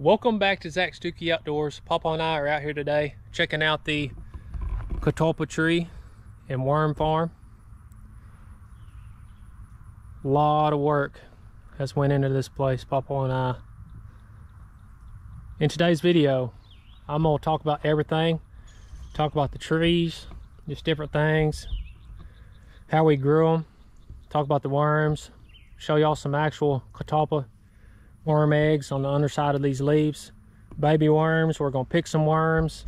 Welcome back to Zach's Dookie Outdoors. Papa and I are out here today checking out the Catalpa tree and worm farm. A lot of work has went into this place, Papa and I. In today's video, I'm going to talk about everything. Talk about the trees, just different things, how we grew them, talk about the worms, show y'all some actual Catalpa worm eggs on the underside of these leaves. Baby worms. We're gonna pick some worms.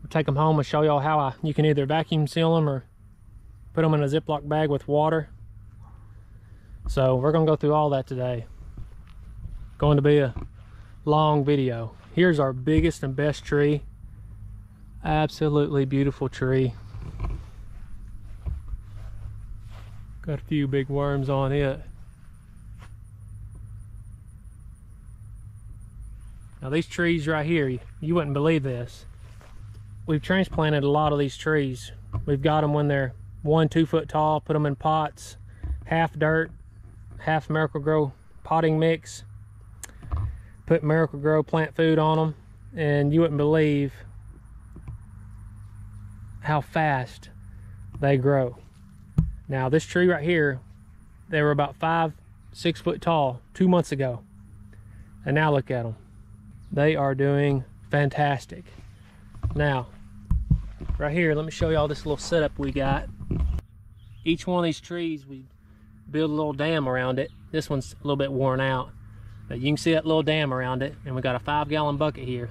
We'll take them home and show y'all how you can either vacuum seal them or put them in a Ziploc bag with water. So we're gonna go through all that today. Going to be a long video. Here's our biggest and best tree. Absolutely beautiful tree. Got a few big worms on it. Now these trees right here, you wouldn't believe this. We've transplanted a lot of these trees. We've got them when they're 1-2 foot tall, put them in pots, half dirt, half Miracle-Gro potting mix, put Miracle-Gro plant food on them, and you wouldn't believe how fast they grow. Now this tree right here, they were about 5-6 foot tall 2 months ago, and now look at them. They are doing fantastic. Now, right here, let me show y'all this little setup we got. Each one of these trees, we build a little dam around it. This one's a little bit worn out, but you can see that little dam around it, and we got a 5-gallon bucket here.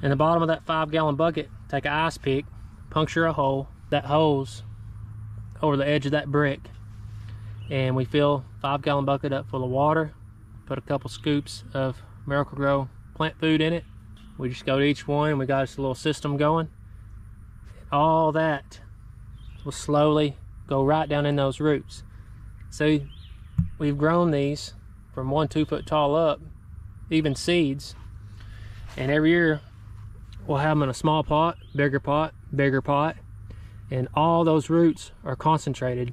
In the bottom of that 5-gallon bucket, take an ice pick, puncture a hole, that hose over the edge of that brick, and we fill 5-gallon bucket up full of water, put a couple scoops of Miracle-Gro plant food in it. We just go to each one. We got us a little system going. All that will slowly go right down in those roots. So we've grown these from 1-2 foot tall up, even seeds, and every year we'll have them in a small pot, bigger pot, and all those roots are concentrated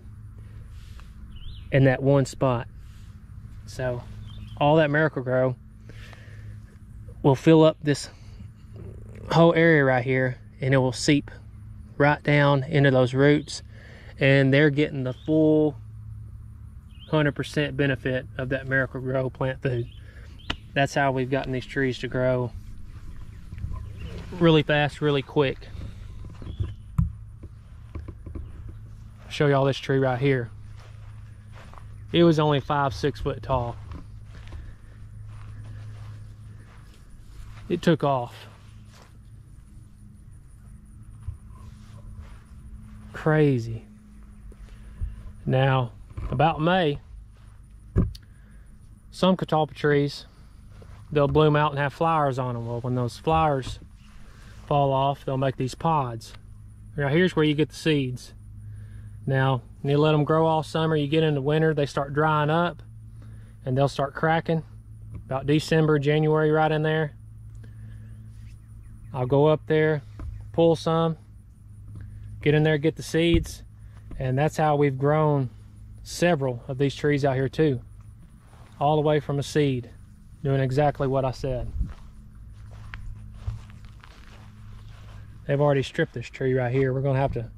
in that one spot. So all that Miracle-Gro will fill up this whole area right here, and it will seep right down into those roots, and they're getting the full 100% benefit of that Miracle-Gro plant food. That's how we've gotten these trees to grow really fast, really quick. Show y'all this tree right here. It was only 5-6 foot tall. It took off. Crazy. Now, about May, some Catalpa trees, they'll bloom out and have flowers on them. Well, when those flowers fall off, they'll make these pods. Now, here's where you get the seeds. Now, you let them grow all summer. You get into winter, they start drying up, and they'll start cracking. About December, January, right in there. I'll go up there, pull some, get in there, get the seeds, and that's how we've grown several of these trees out here too. All the way from a seed, doing exactly what I said. They've already stripped this tree right here. We're gonna have to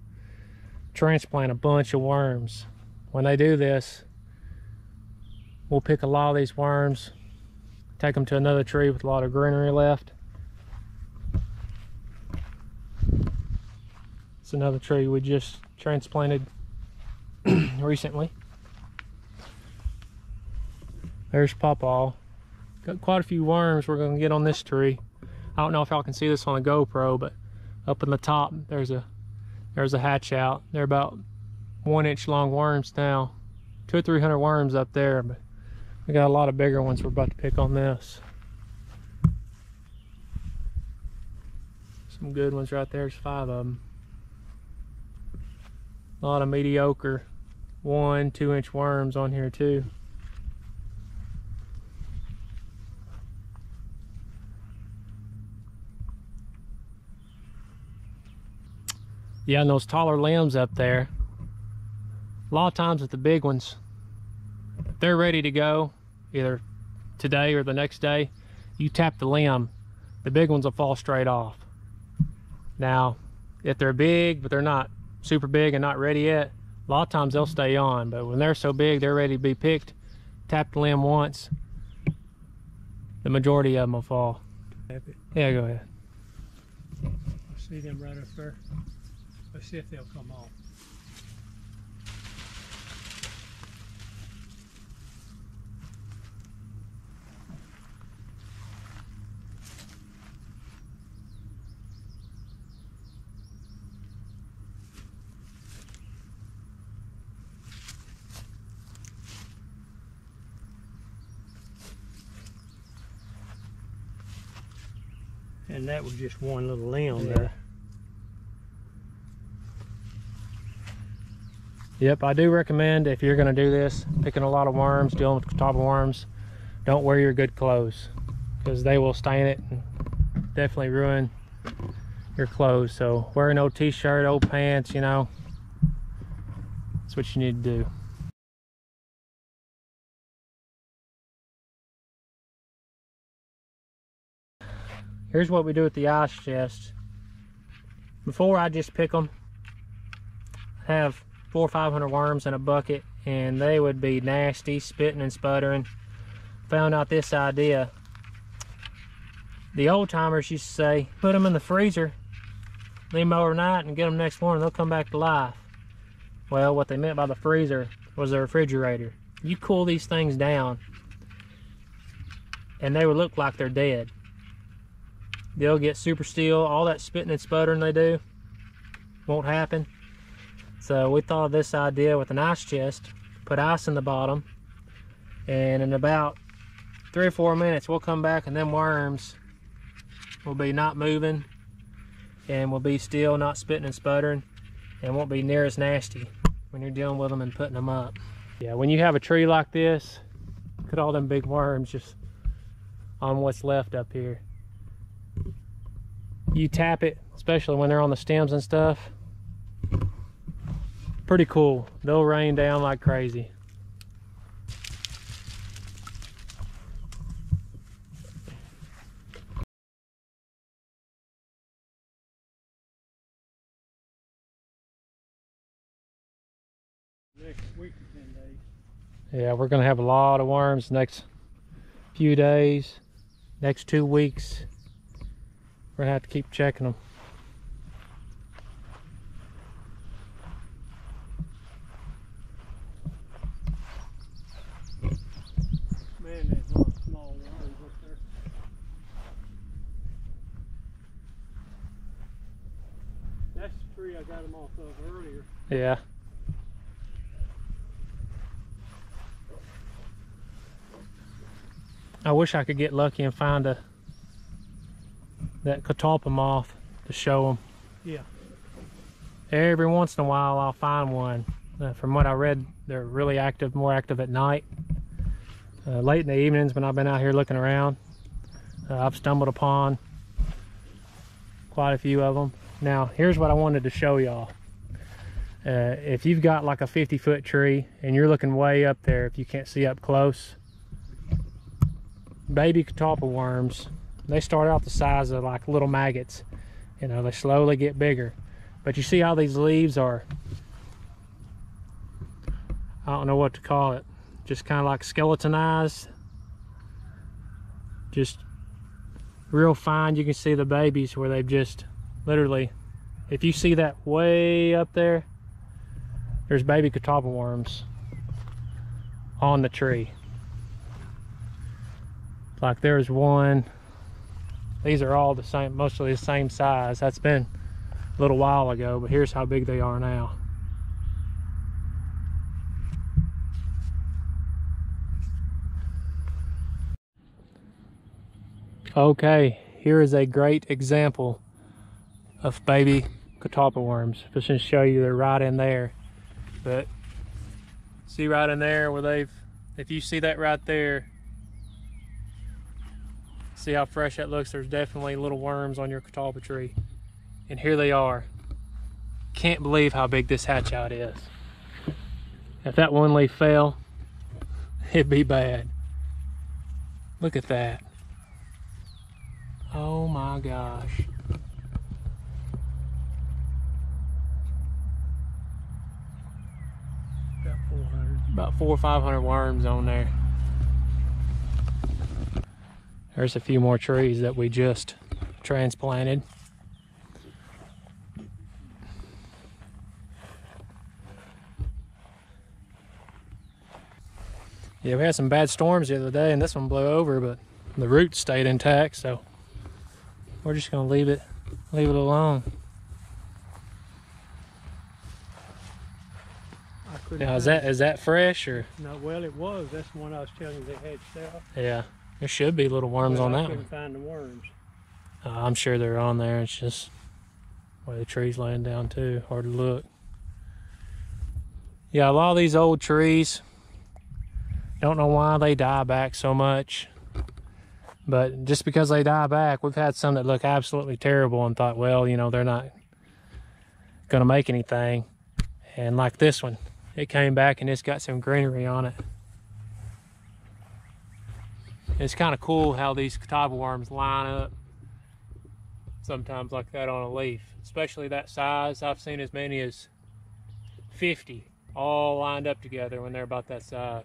transplant a bunch of worms. When they do this, we'll pick a lot of these worms, take them to another tree with a lot of greenery left. It's another tree we just transplanted recently. There's Pawpaw. Got quite a few worms we're gonna get on this tree. I don't know if y'all can see this on the GoPro, but up in the top there's a hatch out. They're about 1-inch long worms now. 200 or 300 worms up there, but we got a lot of bigger ones we're about to pick on this. Some good ones right there. There's 5 of them. A lot of mediocre 1-2 inch worms on here too. Yeah, and those taller limbs up there, a lot of times with the big ones, if they're ready to go, either today or the next day, you tap the limb, the big ones will fall straight off. Now, if they're big, but they're not super big and not ready yet, a lot of times they'll stay on. But when they're so big, they're ready to be picked, tap the limb once, the majority of them will fall. Yeah, go ahead. I see them right up there. Let's see if they'll come off. And that was just one little limb there. Yep, I do recommend, if you're going to do this, picking a lot of worms, dealing with Catalpa worms, don't wear your good clothes, because they will stain it and definitely ruin your clothes. So wear an old t-shirt, old pants, you know, that's what you need to do. Here's what we do with the ice chest. Before, I just pick them, have 400 or 500 worms in a bucket, and they would be nasty, spitting and sputtering. Found out this idea. The old timers used to say, put them in the freezer, leave them overnight, and get them next morning, they'll come back to life. Well, what they meant by the freezer was the refrigerator. You cool these things down, and they would look like they're dead. They'll get super still. All that spitting and sputtering they do won't happen. So we thought of this idea with an ice chest. Put ice in the bottom, and in about 3 or 4 minutes we'll come back, and them worms will be not moving and will be still, not spitting and sputtering, and won't be near as nasty when you're dealing with them and putting them up. Yeah, when you have a tree like this, look at all them big worms just on what's left up here. You tap it, especially when they're on the stems and stuff. Pretty cool. They'll rain down like crazy. Next week or 10 days. Yeah, we're gonna have a lot of worms next few days, next 2 weeks. We're gonna have to keep checking them. Man, there's a lot of small worms up there. That's the tree I got them off of earlier. Yeah. I wish I could get lucky and find that Catalpa moth to show them. Yeah. Every once in a while I'll find one. From what I read, they're really active, more active at night. Late in the evenings when I've been out here looking around, I've stumbled upon quite a few of them. Now, here's what I wanted to show y'all. If you've got like a 50-foot tree and you're looking way up there, if you can't see up close, baby Catalpa worms, they start out the size of like little maggots. You know, they slowly get bigger. But you see how these leaves are, I don't know what to call it, just kind of like skeletonized, just real fine. You can see the babies where they've just literally, if you see that way up there, there's baby Catalpa worms on the tree. Like there's one, these are all the same, mostly the same size. That's been a little while ago, but here's how big they are now. Okay, here is a great example of baby Catalpa worms. Just to show you, they're right in there. But see right in there where they've, if you see that right there, see how fresh that looks? There's definitely little worms on your Catalpa tree. And here they are. Can't believe how big this hatch out is. If that one leaf fell, it'd be bad. Look at that. Oh my gosh. About 400. About 400 or 500 worms on there. There's a few more trees that we just transplanted. Yeah, we had some bad storms the other day and this one blew over, but the roots stayed intact, so we're just gonna leave it alone. Now, is that fresh or? No, well, it was. That's the one I was telling you they had south. Yeah, there should be little worms on that one. I couldn't find the worms. I'm sure they're on there. It's just where the tree's laying down too. Hard to look. Yeah, a lot of these old trees, don't know why they die back so much. But just because they die back, we've had some that look absolutely terrible and thought, well, you know, they're not gonna make anything. And like this one, it came back and it's got some greenery on it. It's kind of cool how these Catalpa worms line up sometimes like that on a leaf, especially that size. I've seen as many as 50 all lined up together when they're about that size.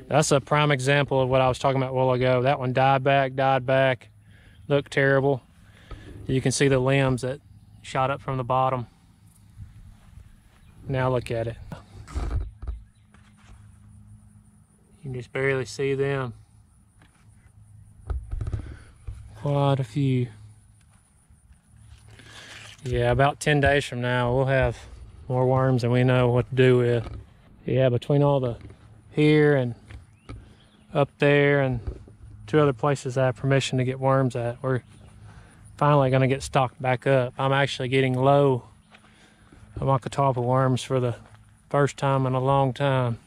That's a prime example of what I was talking about a while ago. That one died back, looked terrible. You can see the limbs that shot up from the bottom. Now look at it. You can just barely see them. Quite a few. Yeah, about 10 days from now, we'll have more worms than we know what to do with. Yeah, between all the here and up there and 2 other places I have permission to get worms at, we're finally gonna get stocked back up. I'm actually getting low on my Catalpa worms for the first time in a long time.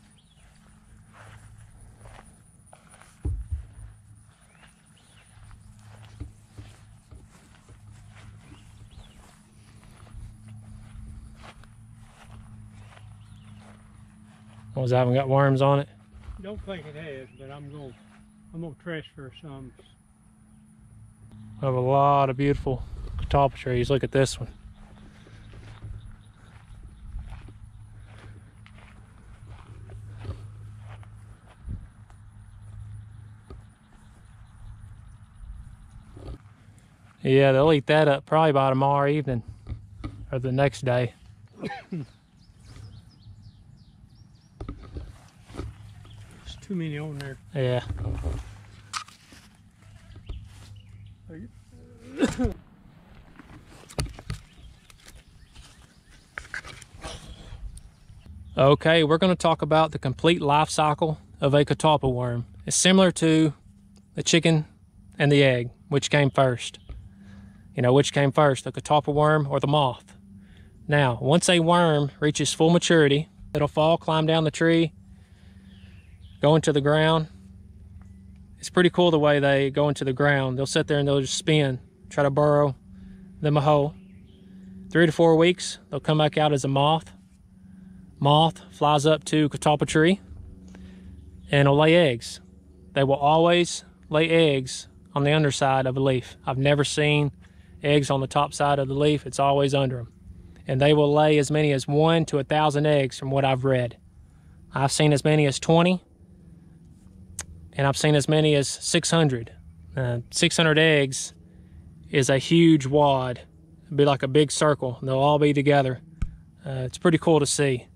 What was that one got worms on it? Don't think it has, but I'm gonna transfer some. We have a lot of beautiful Catalpa trees. Look at this one. Yeah, they'll eat that up probably by tomorrow evening or the next day. Too many on there. Yeah. Okay, we're going to talk about the complete life cycle of a Catalpa worm. It's similar to the chicken and the egg. Which came first? You know, which came first, the Catalpa worm or the moth? Now, once a worm reaches full maturity, it'll fall, climb down the tree, go into the ground. It's pretty cool the way they go into the ground. They'll sit there and they'll just spin, try to burrow them a hole. 3 to 4 weeks, they'll come back out as a moth. Moth flies up to Catalpa tree and will lay eggs. They will always lay eggs on the underside of a leaf. I've never seen eggs on the top side of the leaf. It's always under them. And they will lay as many as 1 to 1,000 eggs from what I've read. I've seen as many as 20. And I've seen as many as 600. 600 eggs is a huge wad. It'd be like a big circle. They'll all be together. It's pretty cool to see.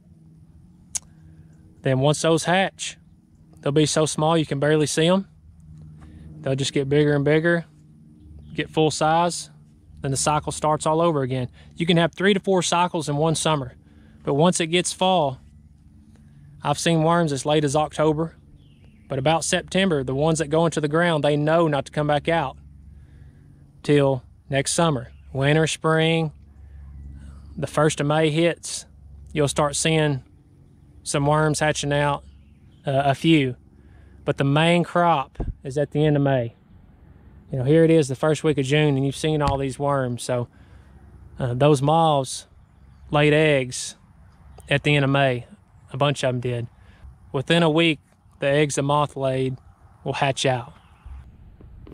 Then once those hatch, they'll be so small you can barely see them. They'll just get bigger and bigger, get full size, then the cycle starts all over again. You can have 3 to 4 cycles in one summer, but once it gets fall, I've seen worms as late as October. But about September, the ones that go into the ground, they know not to come back out till next summer. Winter, spring, the 1st of May hits, you'll start seeing some worms hatching out, a few. But the main crop is at the end of May. You know, here it is the 1st week of June, and you've seen all these worms. So those moths laid eggs at the end of May. A bunch of them did. Within a week, the eggs the moth laid will hatch out.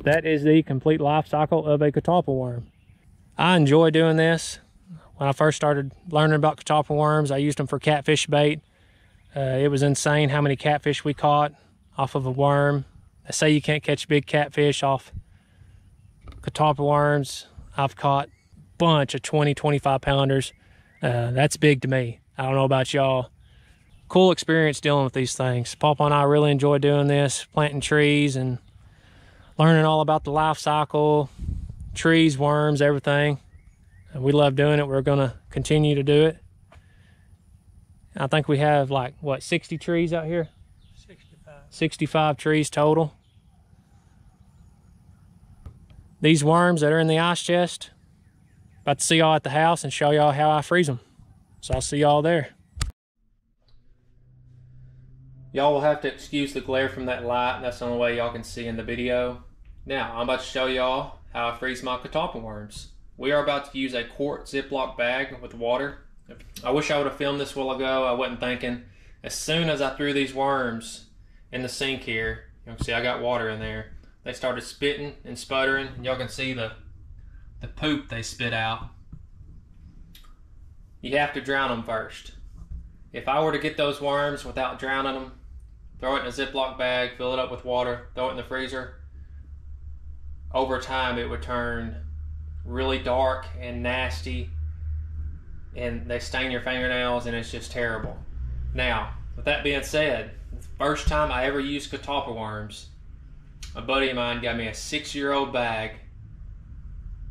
That is the complete life cycle of a Catalpa worm. I enjoy doing this. When I first started learning about Catalpa worms, I used them for catfish bait. It was insane how many catfish we caught off of a worm. They say you can't catch big catfish off Catalpa worms. I've caught a bunch of 20, 25 pounders. That's big to me. I don't know about y'all. Cool experience dealing with these things. Papa and I really enjoy doing this, planting trees and learning all about the life cycle, trees, worms, everything. And we love doing it. We're gonna continue to do it. I think we have like, what, 60 trees out here? 65. 65 trees total. These worms that are in the ice chest, about to see y'all at the house and show y'all how I freeze them. So I'll see y'all there. Y'all will have to excuse the glare from that light. That's the only way y'all can see in the video. Now, I'm about to show y'all how I freeze my Catalpa worms. We are about to use a quart Ziploc bag with water. I wish I would have filmed this a while ago. I wasn't thinking. As soon as I threw these worms in the sink here, you can see I got water in there. They started spitting and sputtering, and y'all can see the poop they spit out. You have to drown them first. If I were to get those worms without drowning them, throw it in a Ziploc bag, fill it up with water, throw it in the freezer, over time it would turn really dark and nasty, and they stain your fingernails, and it's just terrible. Now, with that being said, the first time I ever used Catalpa worms, a buddy of mine got me a 6-year-old bag,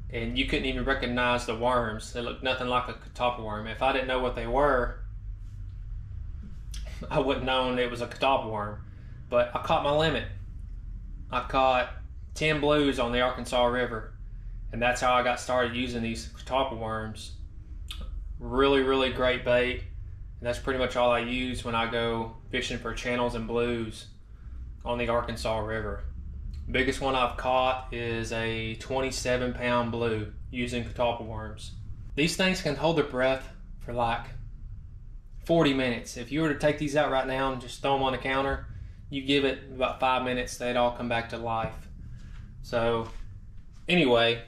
and you couldn't even recognize the worms. They looked nothing like a Catalpa worm. If I didn't know what they were, I wouldn't have known it was a Catalpa worm. But I caught my limit. I caught 10 blues on the Arkansas River, and that's how I got started using these Catalpa worms. Really, really great bait, and that's pretty much all I use when I go fishing for channels and blues on the Arkansas River. Biggest one I've caught is a 27-pound blue using Catalpa worms. These things can hold their breath for like 40 minutes. If you were to take these out right now and just throw them on the counter, you give it about 5 minutes, they'd all come back to life. So anyway,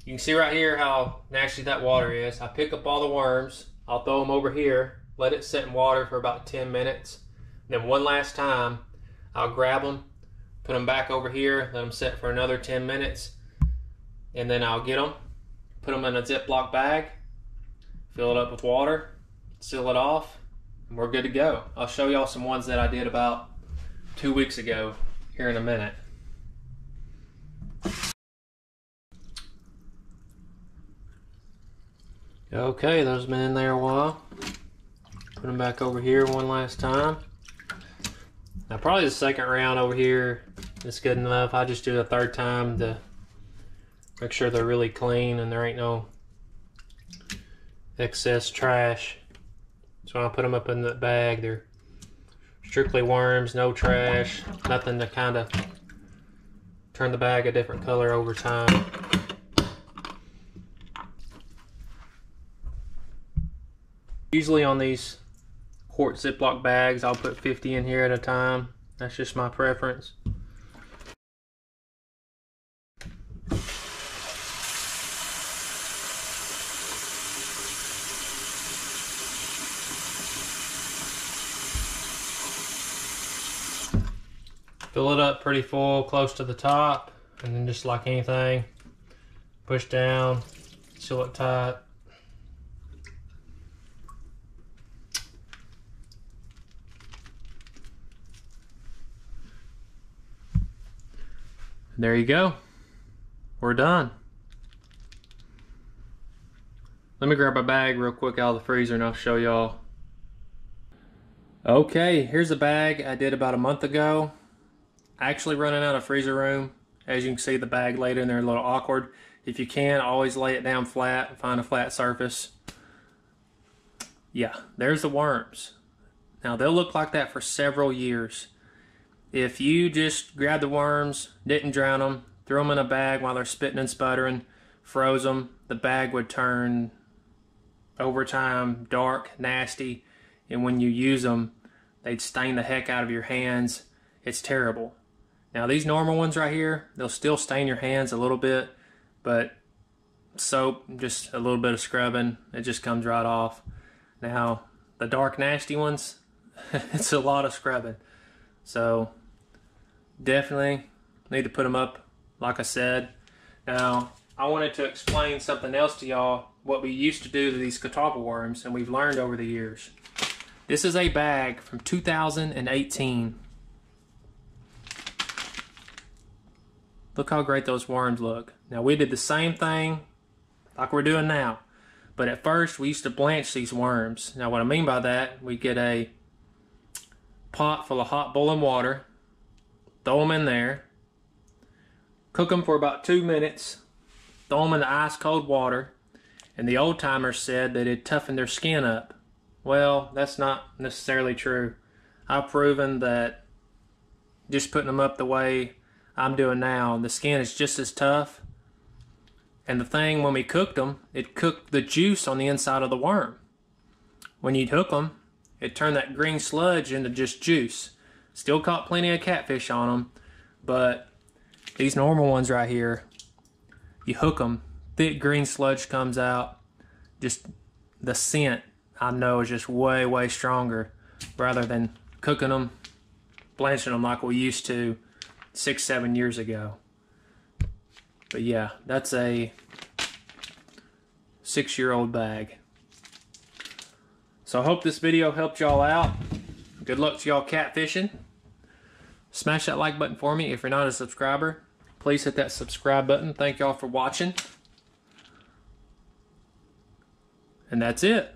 you can see right here how nasty that water is. I pick up all the worms, I'll throw them over here, let it sit in water for about 10 minutes. Then one last time, I'll grab them, put them back over here, let them sit for another 10 minutes, and then I'll get them, put them in a Ziploc bag, fill it up with water, seal it off, and we're good to go. I'll show y'all some ones that I did about 2 weeks ago here in a minute. Okay, those have been in there a while. Put them back over here one last time. Now probably the second round over here is good enough. I just do the third time to make sure they're really clean and there ain't no excess trash. So when I put them up in the bag, they're strictly worms, no trash, nothing to kind of turn the bag a different color over time. Usually on these quart Ziploc bags, I'll put 50 in here at a time. That's just my preference. Fill it up pretty full, close to the top, and then just like anything, push down, seal it tight. There you go. We're done. Let me grab a bag real quick out of the freezer and I'll show y'all. Okay, here's a bag I did about a month ago. Actually running out of freezer room. As you can see, the bag laid in there a little awkward. If you can, always lay it down flat and find a flat surface. Yeah, there's the worms. Now they'll look like that for several years. If you just grab the worms, didn't drown them, threw them in a bag while they're spitting and sputtering, froze them, the bag would turn over time dark, nasty, and when you use them, they'd stain the heck out of your hands. It's terrible. Now these normal ones right here, they'll still stain your hands a little bit, but soap, just a little bit of scrubbing, it just comes right off. Now the dark nasty ones, it's a lot of scrubbing. So definitely need to put them up like I said. Now I wanted to explain something else to y'all, what we used to do to these Catalpa worms and we've learned over the years. This is a bag from 2018. Look how great those worms look. Now we did the same thing like we're doing now, but at first we used to blanch these worms. Now what I mean by that, we get a pot full of hot boiling water, throw them in there, cook them for about 2 minutes, throw them in the ice cold water, and the old timers said that it toughened their skin up. Well, that's not necessarily true. I've proven that just putting them up the way I'm doing now, the skin is just as tough. And the thing, when we cooked them, it cooked the juice on the inside of the worm. When you'd hook them, it turned that green sludge into just juice. Still caught plenty of catfish on them, but these normal ones right here, you hook them, thick green sludge comes out. Just the scent, I know, is just way, way stronger rather than cooking them, blanching them like we used to 6-7 years ago. But yeah, that's a 6-year-old bag. So I hope this video helped y'all out. Good luck to y'all catfishing. Smash that like button for me. If you're not a subscriber, please hit that subscribe button. Thank y'all for watching. And that's it.